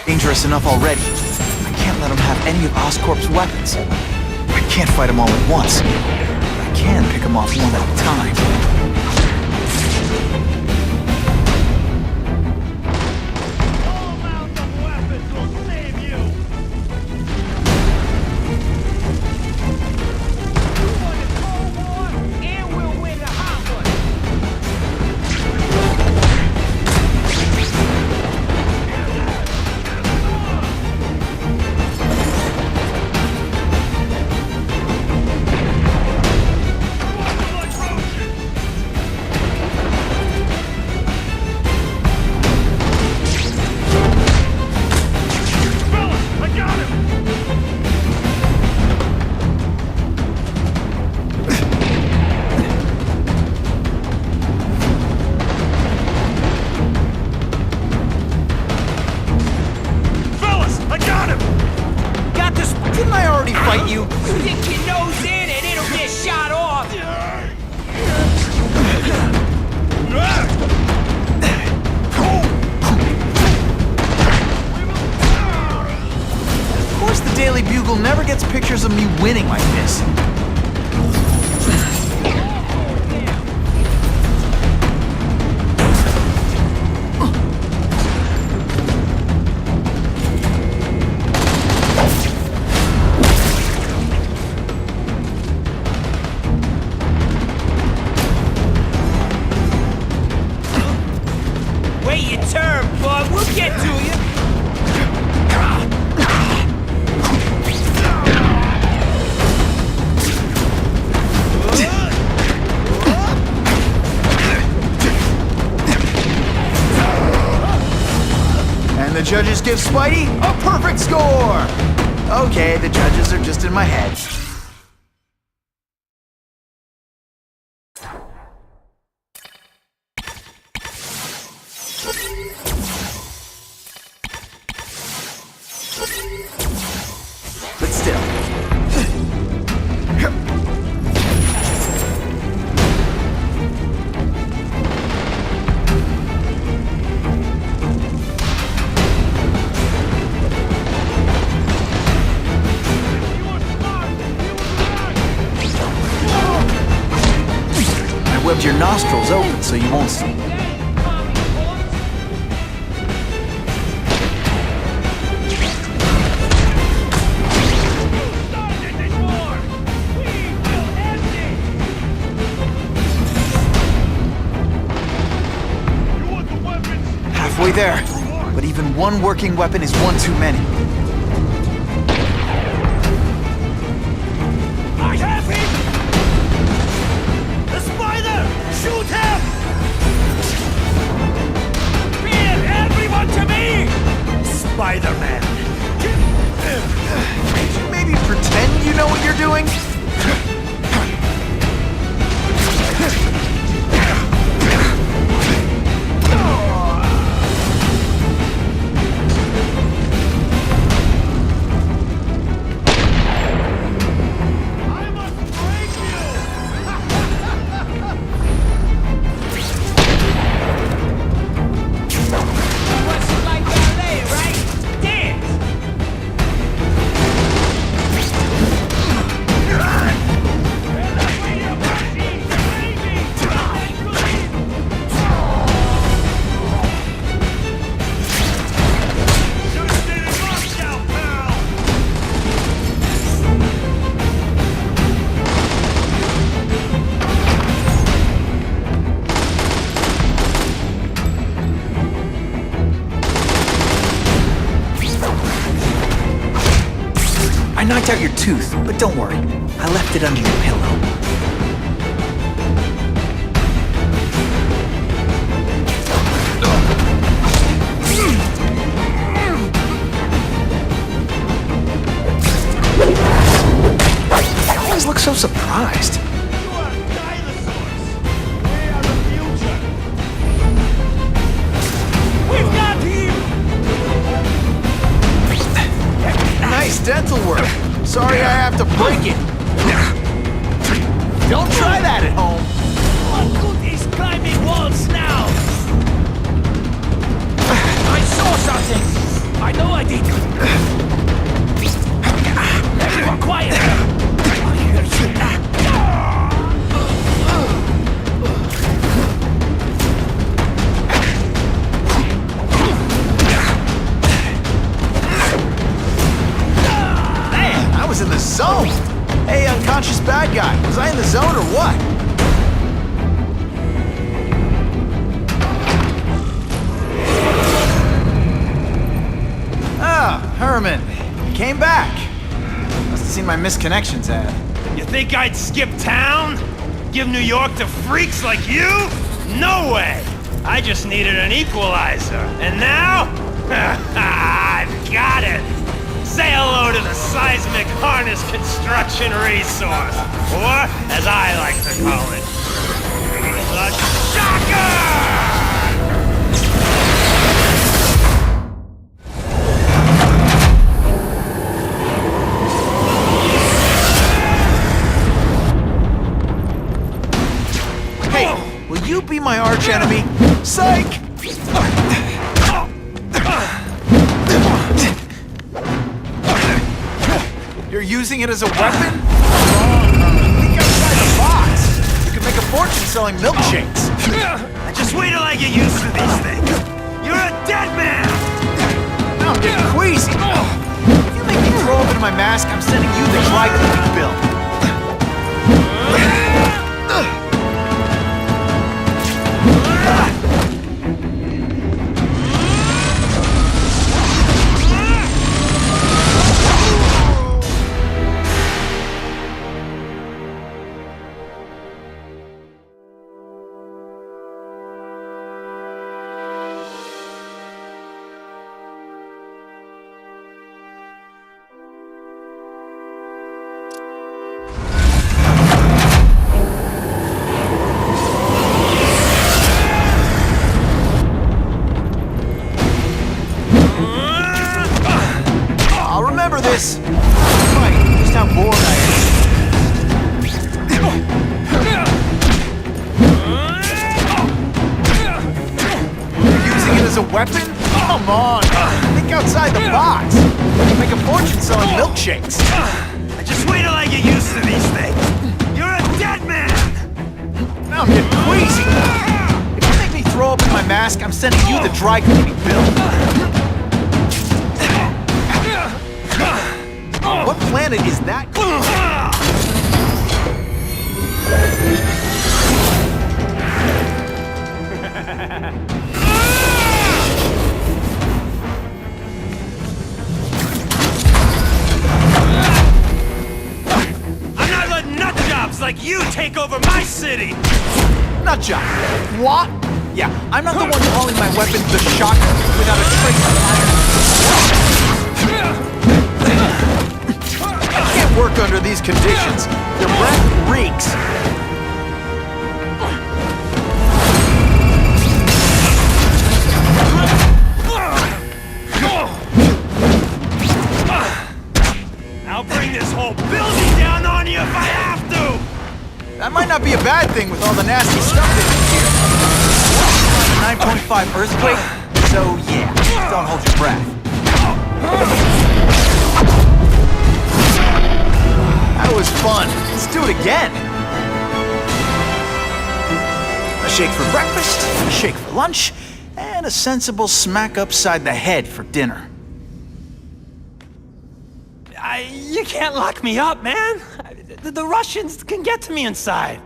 dangerous enough already. I can't let him have any of Oscorp's weapons. I can't fight them all at once. I can pick them off one at a time. Didn't I already fight you? You stick your nose in and it'll get shot off! Of course the Daily Bugle never gets pictures of me winning like this. Wait your turn, bud. We'll get to you. And the judges give Spidey a perfect score! Okay, the judges are just in my head. But still. I webbed your nostrils open so you won't see. Halfway there, but even one working weapon is one too many. I have him! The spider! Shoot him! Bring everyone to me! Spider-Man! Maybe pretend you know what you're doing? I knocked out your tooth, but don't worry. I left it under your pillow. You always look so surprised. You are dinosaurs! We are the future! We've got him! Nice dental work. Sorry I have to break it. Don't try that at home. What good is climbing walls now? I saw something! I know I Everyone quiet! Man, I was in the zone! Hey, unconscious bad guy, was I in the zone or what? Ah, Herman. You came back. Must have seen my misconnections ad. You think I'd skip town? Give New York to freaks like you? No way! I just needed an equalizer. And now? I've got it! Say hello to the seismic harness construction resource. Or, as I like to call it, the shocker! Will you be my arch enemy? Psych! You're using it as a weapon? Think outside the box. You could make a fortune selling milkshakes. Just wait till I get used to these things. You're a dead man! Now I'm getting queasy. If you make me throw up into my mask, I'm sending you the dry cleaning bill. This. Right, just how bored I am. You're using it as a weapon? Come on, think outside the box. You make a fortune selling milkshakes. Just wait till I get used to these things. You're a dead man! Now I'm getting queasy. If you make me throw up in my mask, I'm sending you the dry cleaning bill. What planet is that? I'm not letting nut jobs like you take over my city! Nut job. What? Yeah, I'm not the one calling my weapon the shocker without a trace of iron. I can't work under these conditions. Your breath reeks. I'll bring this whole building down on you if I have to! That might not be a bad thing with all the nasty stuff they do here. 9.5 earthquake, so yeah, don't hold your breath. That was fun. Let's do it again. A shake for breakfast, a shake for lunch, and a sensible smack upside the head for dinner. You can't lock me up, man. The Russians can get to me inside.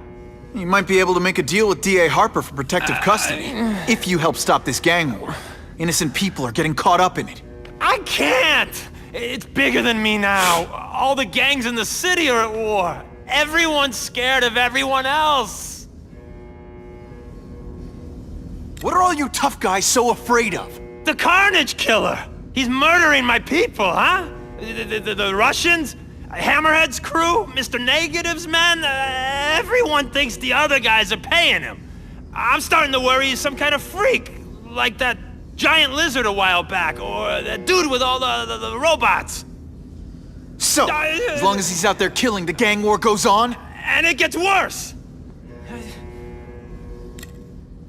You might be able to make a deal with D.A. Harper for protective custody, if you help stop this gang war. Innocent people are getting caught up in it. I can't! It's bigger than me now. All the gangs in the city are at war. Everyone's scared of everyone else. What are all you tough guys so afraid of? The Carnage Killer! He's murdering my people, huh? The Russians? Hammerhead's crew? Mr. Negative's men? Everyone thinks the other guys are paying him. I'm starting to worry he's some kind of freak. Like that giant lizard a while back, or that dude with all the robots. So, as long as he's out there killing, the gang war goes on? And it gets worse!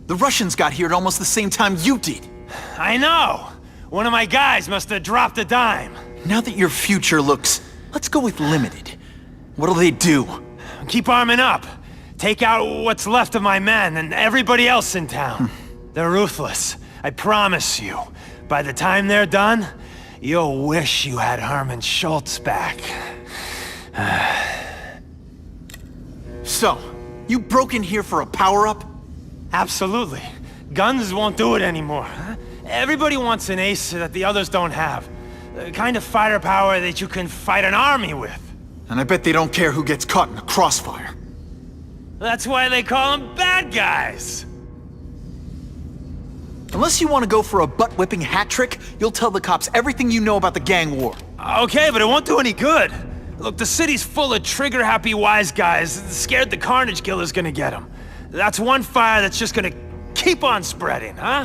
The Russians got here at almost the same time you did. I know. One of my guys must have dropped a dime. Now that your future looks... Let's go with limited. What'll they do? Keep arming up. Take out what's left of my men and everybody else in town. They're ruthless. I promise you. By the time they're done, you'll wish you had Herman Schultz back. So, you broke in here for a power-up? Absolutely. Guns won't do it anymore. Everybody wants an ace that the others don't have. The kind of fighter power that you can fight an army with. And I bet they don't care who gets caught in the crossfire. That's why they call them bad guys. Unless you want to go for a butt-whipping hat trick, you'll tell the cops everything you know about the gang war. Okay, but it won't do any good. Look, the city's full of trigger-happy wise guys, scared the Carnage Killer's gonna get them. That's one fire that's just gonna keep on spreading, huh?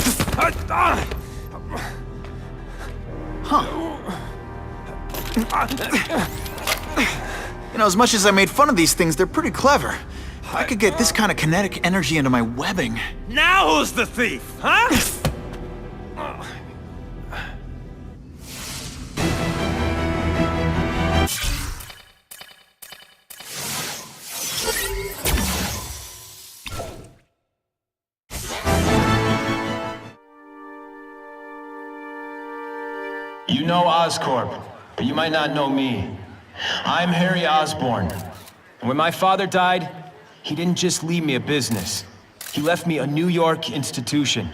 You know, as much as I made fun of these things, they're pretty clever. I could get this kind of kinetic energy into my webbing. Now who's the thief, huh? You know Oscorp, but you might not know me. I'm Harry Osborn. And when my father died, he didn't just leave me a business. He left me a New York institution.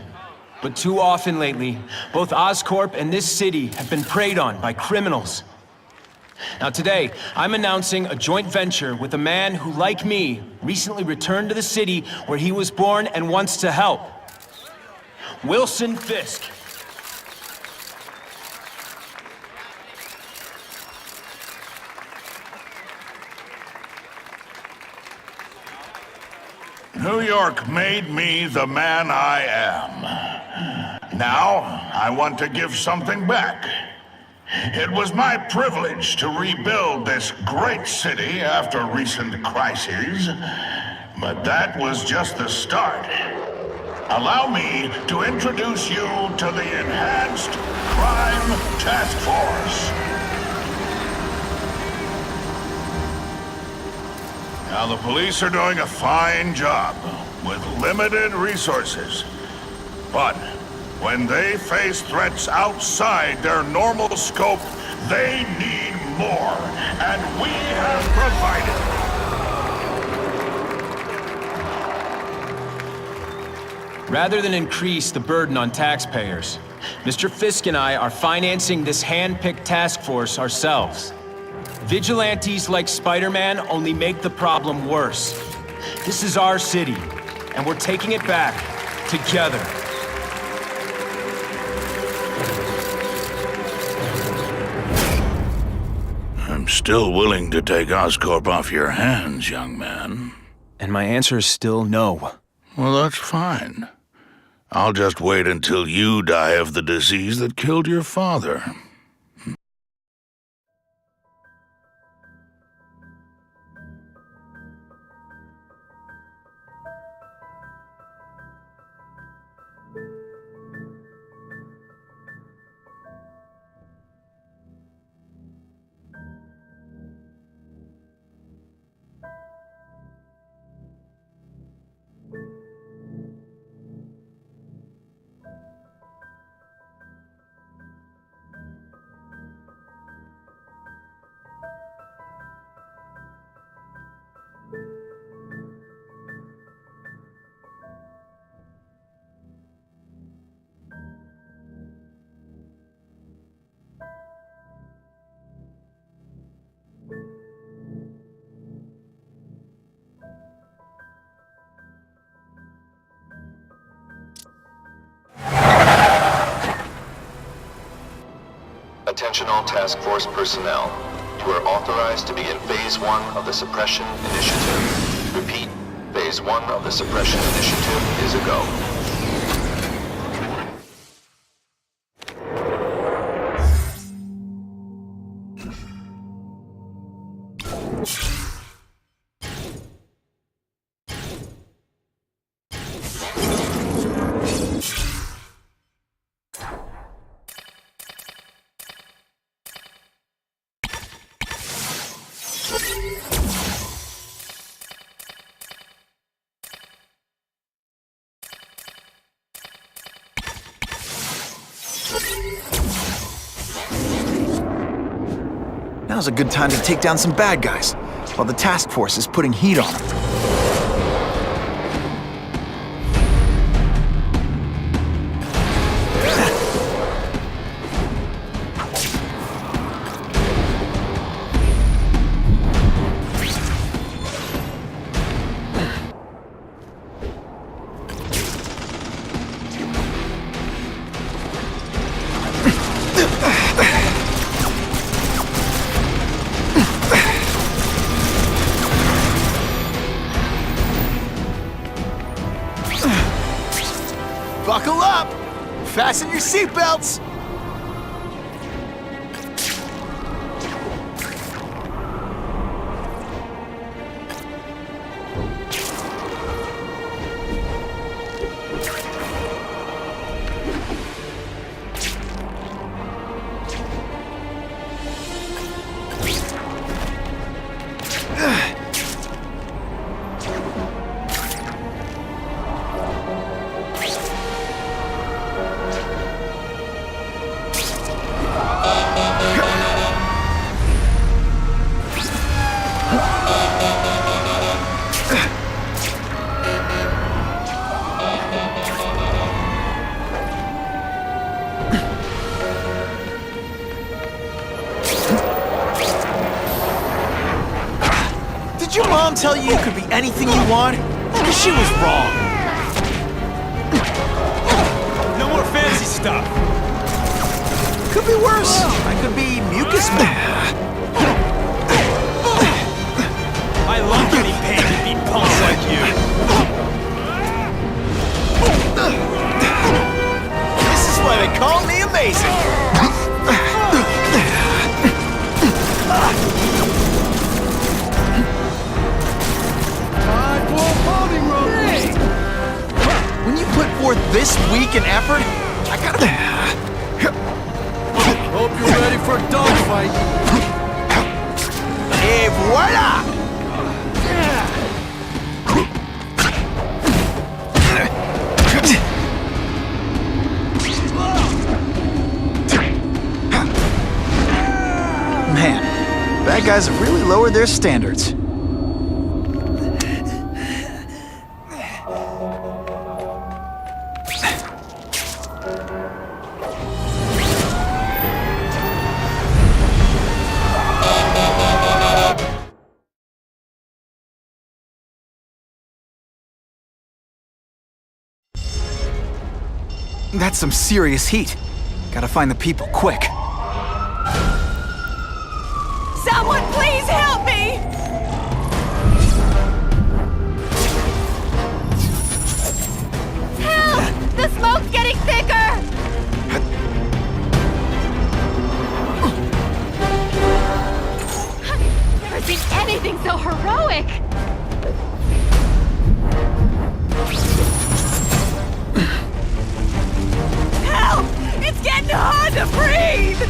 But too often lately, both Oscorp and this city have been preyed on by criminals. Now today, I'm announcing a joint venture with a man who, like me, recently returned to the city where he was born and wants to help. Wilson Fisk. New York made me the man I am. Now, I want to give something back. It was my privilege to rebuild this great city after recent crises, but that was just the start. Allow me to introduce you to the Enhanced Crime Task Force. Now, the police are doing a fine job with limited resources. But when they face threats outside their normal scope, they need more, and we have provided. Rather than increase the burden on taxpayers, Mr. Fisk and I are financing this hand-picked task force ourselves. Vigilantes like Spider-Man only make the problem worse. This is our city, and we're taking it back, together. I'm still willing to take Oscorp off your hands, young man. And my answer is still no. Well, that's fine. I'll just wait until you die of the disease that killed your father. Attention all task force personnel. You are authorized to begin Phase 1 of the Suppression Initiative. Repeat, Phase 1 of the Suppression Initiative is a go. Now's a good time to take down some bad guys, while the task force is putting heat on them. Buckle up! Fasten your seatbelts! Did your mom tell you could be anything you want? Because she was wrong. No more fancy stuff. Could be worse. I could be mucus man. I love getting paid to beat punks like you. This is why they call me amazing. When you put forth this week and effort, I gotta... Hope you're ready for a dogfight. Et voila! Man, bad guys have really lowered their standards. That's some serious heat. Gotta find the people quick. Someone please help me! Help! The smoke's getting thicker! Never seen anything so heroic! Help! It's getting hard to breathe!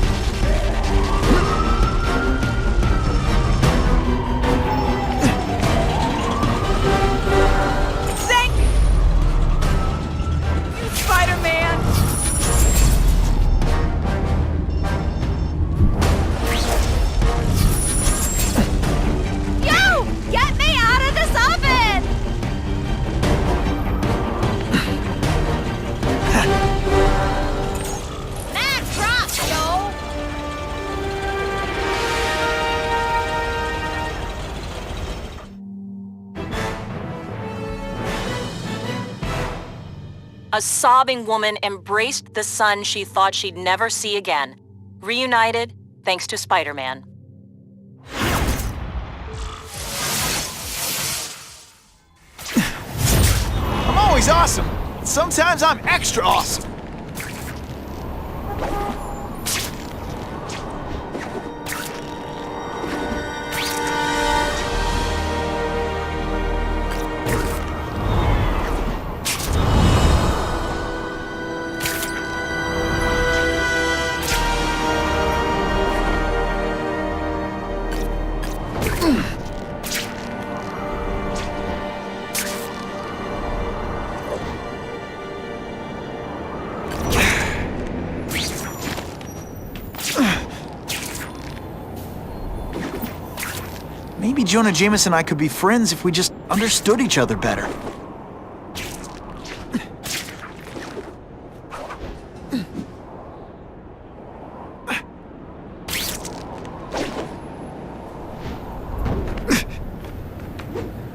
Thank you, Spider-Man! Yo! Get me out of this oven! Max drop, yo! A sobbing woman embraced the son she thought she'd never see again. Reunited thanks to Spider-Man. I'm always awesome. Sometimes I'm extra awesome. Maybe Jonah Jameson and I could be friends if we just understood each other better.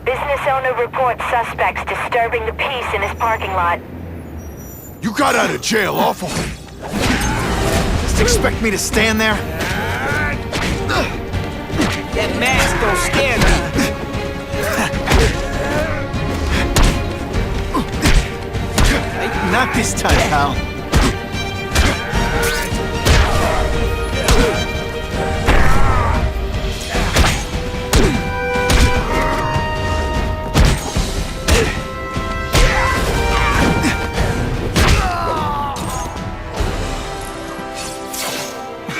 Business owner reports suspects disturbing the peace in his parking lot. You got out of jail awful. Just expect me to stand there? That mask don't scare me. Not this time, pal.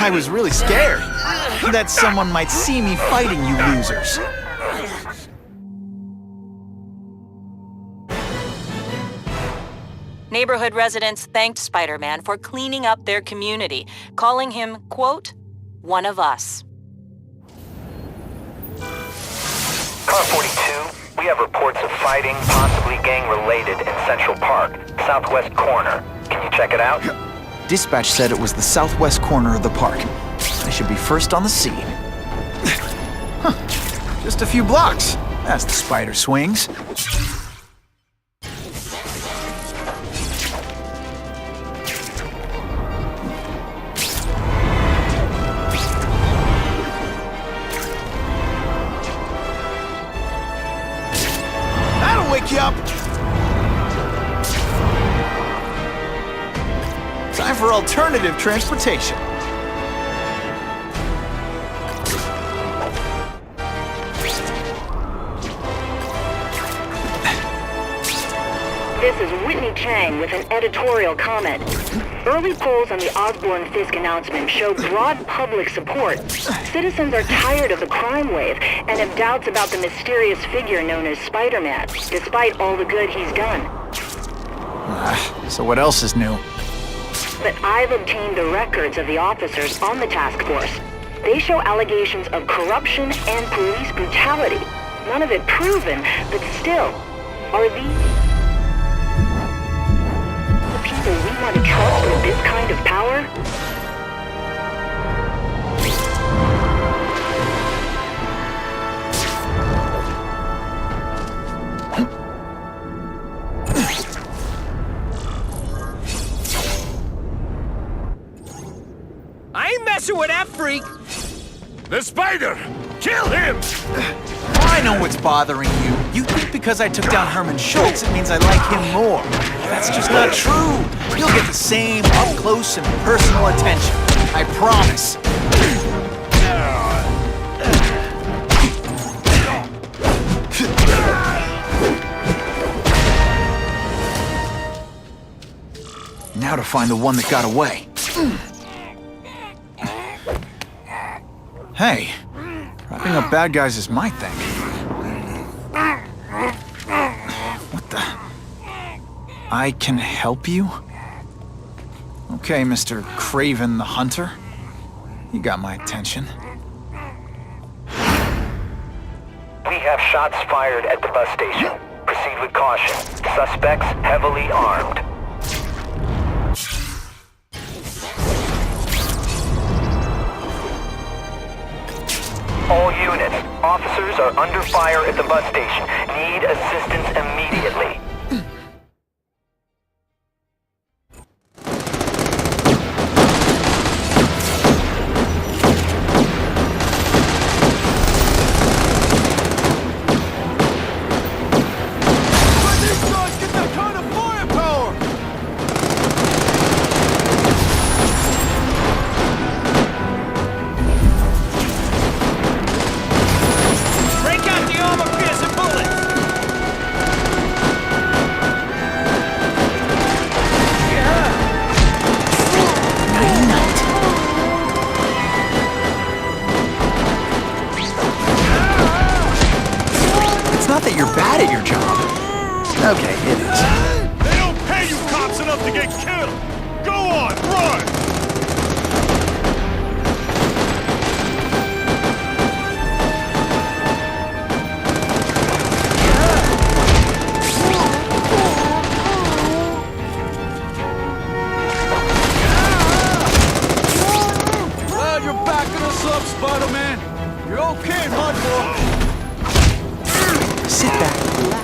I was really scared that someone might see me fighting you losers. Neighborhood residents thanked Spider-Man for cleaning up their community, calling him, quote, one of us. Car 42, we have reports of fighting, possibly gang-related, in Central Park, southwest corner. Can you check it out? Dispatch said it was the southwest corner of the park. I should be first on the scene. Huh. Just a few blocks, as the spider swings. That'll wake you up! Time for alternative transportation. This is Whitney Chang with an editorial comment. Early polls on the Osborn-Fisk announcement show broad public support. Citizens are tired of the crime wave and have doubts about the mysterious figure known as Spider-Man, despite all the good he's done. So what else is new? But I've obtained the records of the officers on the task force. They show allegations of corruption and police brutality. None of it proven, but still, are these the people we want to trust with this kind of power? I ain't messing with that freak. The spider! Kill him! I know what's bothering you. You think because I took down Herman Schultz, it means I like him more. That's just not true. You'll get the same up-close and personal attention. I promise. Now to find the one that got away. Hey, wrapping up bad guys is my thing. What the? I can help you? Okay, Mr. Craven the Hunter. You got my attention. We have shots fired at the bus station. Proceed with caution. Suspects heavily armed. All units, officers are under fire at the bus station. Need assistance immediately. Okay, it is. They don't pay you cops enough to get killed! Go on, run! Okay, Mudboy. Sit back and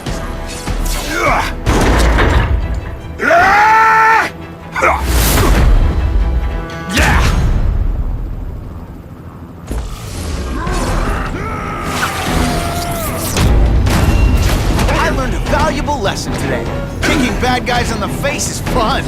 I learned a valuable lesson today. Kicking bad guys in the face is fun.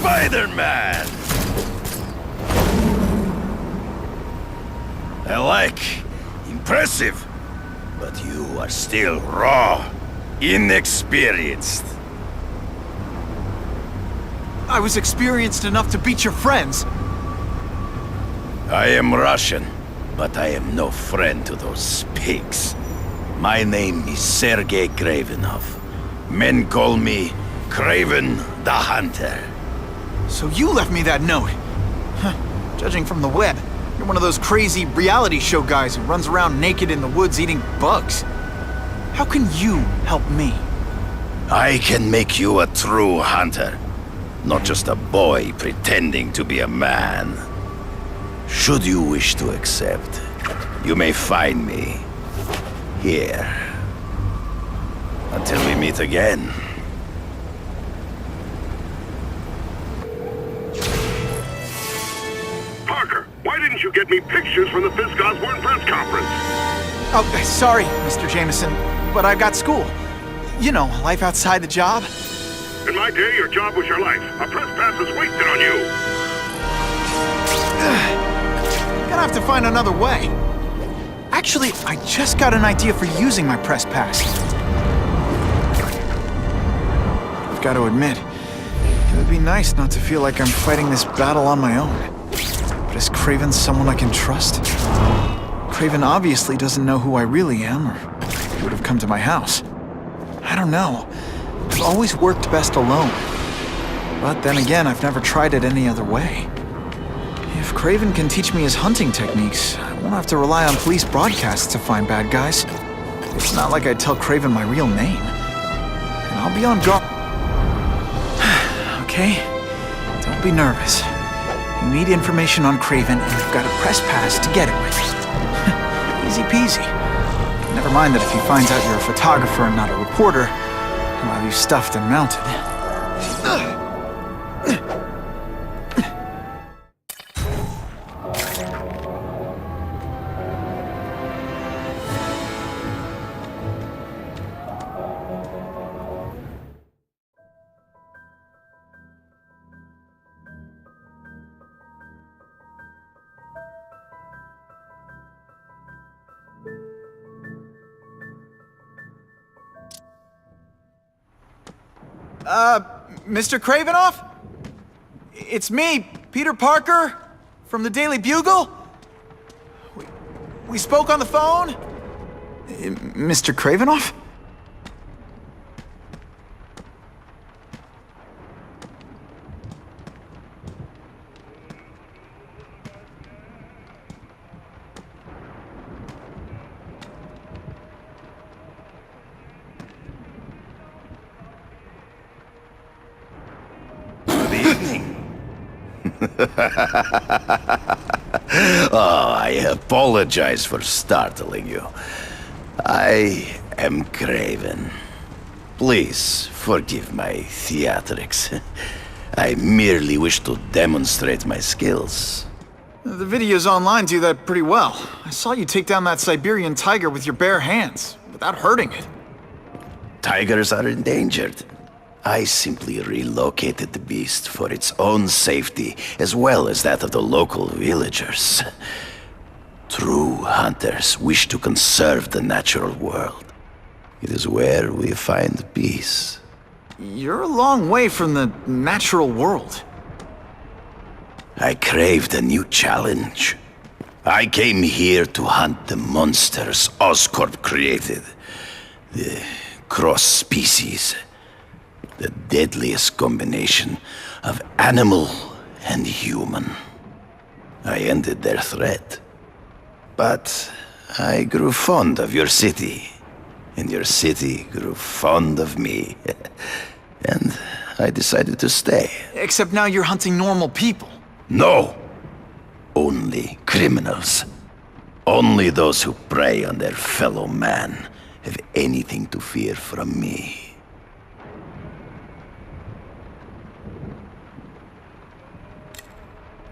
Spider-Man! I like. Impressive. But you are still raw. Inexperienced. I was experienced enough to beat your friends. I am Russian, but I am no friend to those pigs. My name is Sergei Kravenov. Men call me Kraven the Hunter. So you left me that note. Huh. Judging from the web, you're one of those crazy reality show guys who runs around naked in the woods eating bugs. How can you help me? I can make you a true hunter. Not just a boy pretending to be a man. Should you wish to accept, you may find me here. Until we meet again. Parker, why didn't you get me pictures from the Fisk Osborn press conference? Oh, sorry, Mr. Jameson, but I've got school. You know, life outside the job. In my day, your job was your life. A press pass is wasted on you. Gonna have to find another way. Actually, I just got an idea for using my press pass. I've got to admit, it would be nice not to feel like I'm fighting this battle on my own. But is Kraven someone I can trust? Kraven obviously doesn't know who I really am, or he would have come to my house. I don't know. I've always worked best alone. But then again, I've never tried it any other way. If Kraven can teach me his hunting techniques, I won't have to rely on police broadcasts to find bad guys. It's not like I'd tell Kraven my real name. And I'll be on guard. Okay? Don't be nervous. You need information on Kraven, and you've got a press pass to get it with. Easy peasy. Never mind that if he finds out you're a photographer and not a reporter, he'll have you stuffed and mounted. Mr. Kravenov? It's me, Peter Parker, from the Daily Bugle. We spoke on the phone? Mr. Kravenov? Oh, I apologize for startling you. I am Kraven. Please forgive my theatrics. I merely wish to demonstrate my skills. The videos online do that pretty well. I saw you take down that Siberian tiger with your bare hands, without hurting it. Tigers are endangered. I simply relocated the beast for its own safety, as well as that of the local villagers. True hunters wish to conserve the natural world. It is where we find peace. You're a long way from the natural world. I craved a new challenge. I came here to hunt the monsters Oscorp created. The cross species. The deadliest combination of animal and human. I ended their threat. But I grew fond of your city. And your city grew fond of me. And I decided to stay. Except now you're hunting normal people. No! Only criminals. Only those who prey on their fellow man have anything to fear from me.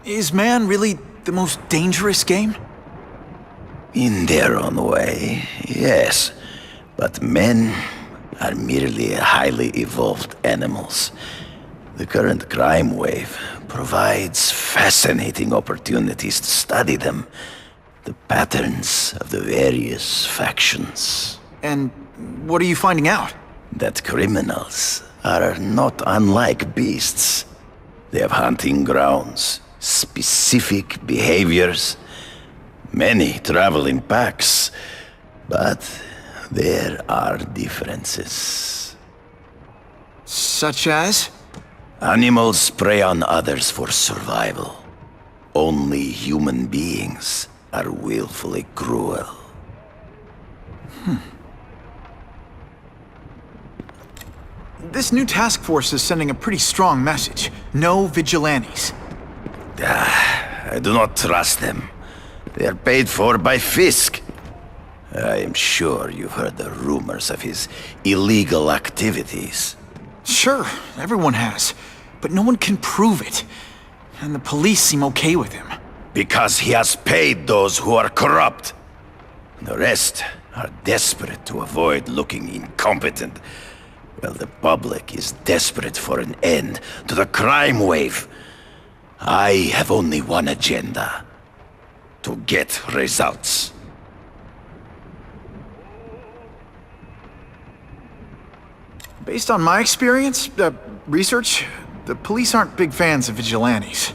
Is man really the most dangerous game? In their own way, yes. But men are merely highly evolved animals. The current crime wave provides fascinating opportunities to study them. The patterns of the various factions. And what are you finding out? That criminals are not unlike beasts. They have hunting grounds, specific behaviors. Many travel in packs, but there are differences. Such as? Animals prey on others for survival. Only human beings are willfully cruel. This new task force is sending a pretty strong message. No vigilantes. I do not trust them. They are paid for by Fisk. I am sure you've heard the rumors of his illegal activities. Sure, everyone has. But no one can prove it. And the police seem okay with him. Because he has paid those who are corrupt. The rest are desperate to avoid looking incompetent. Well, the public is desperate for an end to the crime wave. I have only one agenda. To get results. Based on my experience, research, the police aren't big fans of vigilantes.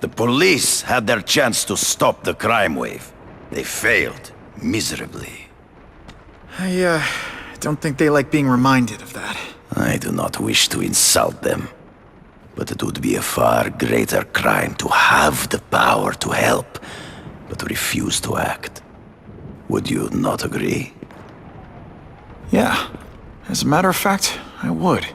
The police had their chance to stop the crime wave. They failed miserably. I don't think they like being reminded of that. I do not wish to insult them. But it would be a far greater crime to have the power to help, but refuse to act. Would you not agree? Yeah. As a matter of fact, I would.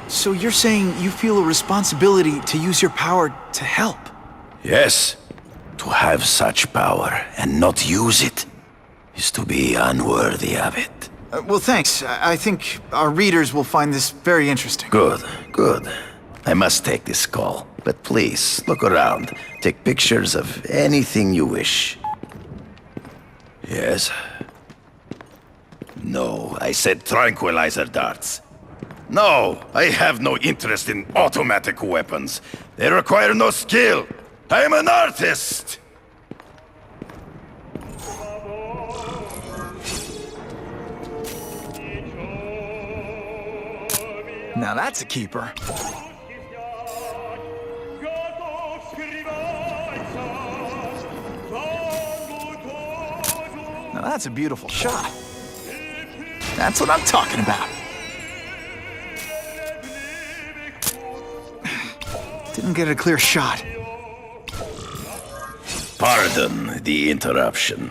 So you're saying you feel a responsibility to use your power to help? Yes. To have such power and not use it is to be unworthy of it. Well, thanks. I think our readers will find this very interesting. Good, good. I must take this call, but please, look around. Take pictures of anything you wish. Yes? No, I said tranquilizer darts. No, I have no interest in automatic weapons. They require no skill. I am an artist! Now that's a keeper. Now that's a beautiful shot. That's what I'm talking about. Didn't get a clear shot. Pardon the interruption.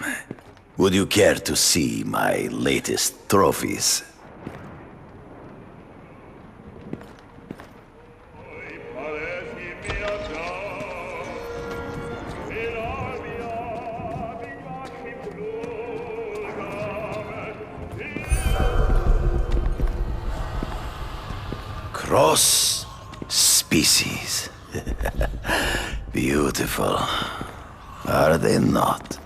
Would you care to see my latest trophies? Cross species. Beautiful. Are they not?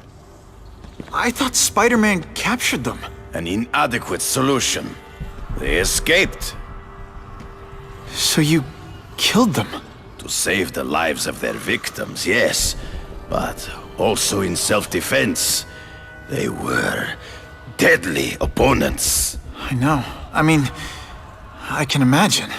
I thought Spider-Man captured them. An inadequate solution. They escaped. So you killed them? To save the lives of their victims, yes. But also in self-defense. They were deadly opponents. I know. I mean, I can imagine.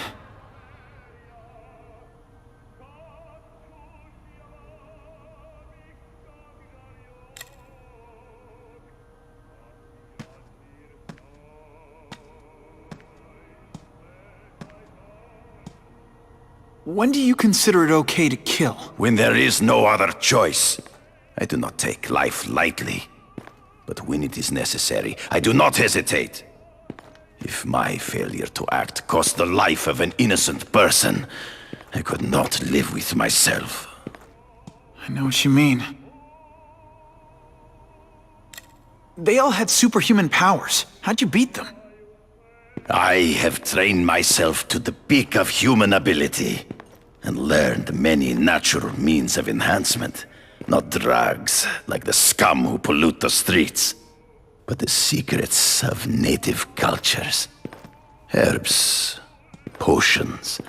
When do you consider it okay to kill? When there is no other choice. I do not take life lightly. But when it is necessary, I do not hesitate. If my failure to act cost the life of an innocent person, I could not live with myself. I know what you mean. They all had superhuman powers. How'd you beat them? I have trained myself to the peak of human ability, and learned many natural means of enhancement. Not drugs, like the scum who pollute the streets, but the secrets of native cultures. Herbs, potions,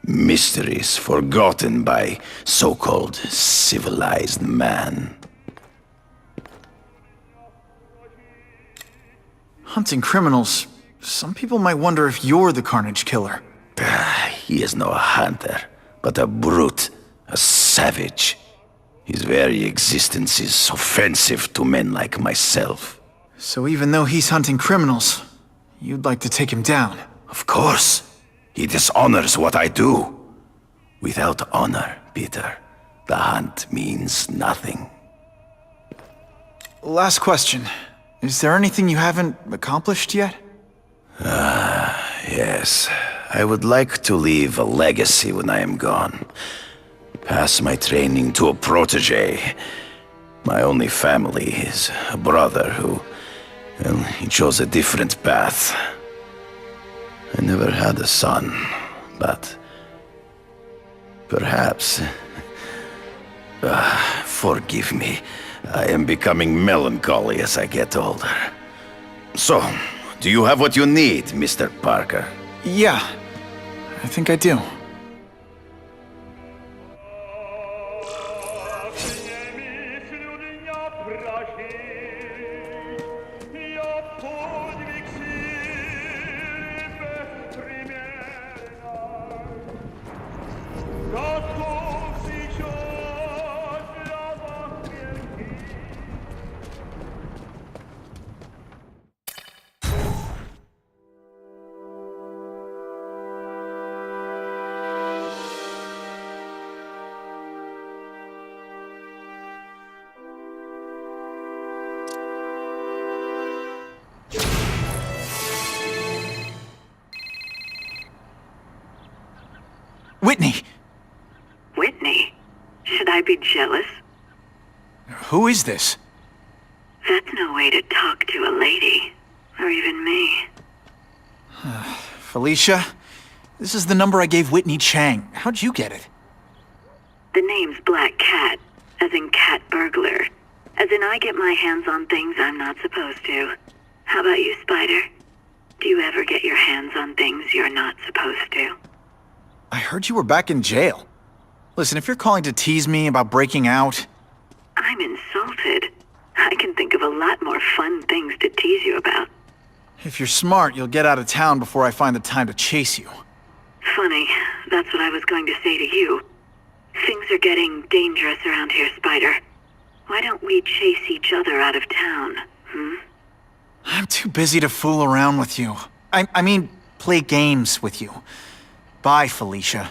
mysteries forgotten by so-called civilized man. Hunting criminals. Some people might wonder if you're the Carnage Killer. He is no hunter, but a brute, a savage. His very existence is offensive to men like myself. So even though he's hunting criminals, you'd like to take him down? Of course. He dishonors what I do. Without honor, Peter, the hunt means nothing. Last question. Is there anything you haven't accomplished yet? Yes. I would like to leave a legacy when I am gone. Pass my training to a protege. My only family is a brother who... well, he chose a different path. I never had a son, but... perhaps... forgive me. I am becoming melancholy as I get older. So, do you have what you need, Mr. Parker? Yeah, I think I do. Whitney! Whitney? Should I be jealous? Who is this? That's no way to talk to a lady. Or even me. Felicia? This is the number I gave Whitney Chang. How'd you get it? The name's Black Cat, as in cat burglar. As in I get my hands on things I'm not supposed to. How about you, Spider? Do you ever get your hands on things you're not supposed to? I heard you were back in jail. Listen, if you're calling to tease me about breaking out... I'm insulted. I can think of a lot more fun things to tease you about. If you're smart, you'll get out of town before I find the time to chase you. Funny, that's what I was going to say to you. Things are getting dangerous around here, Spider. Why don't we chase each other out of town, I'm too busy to fool around with you. I mean, play games with you. Bye, Felicia.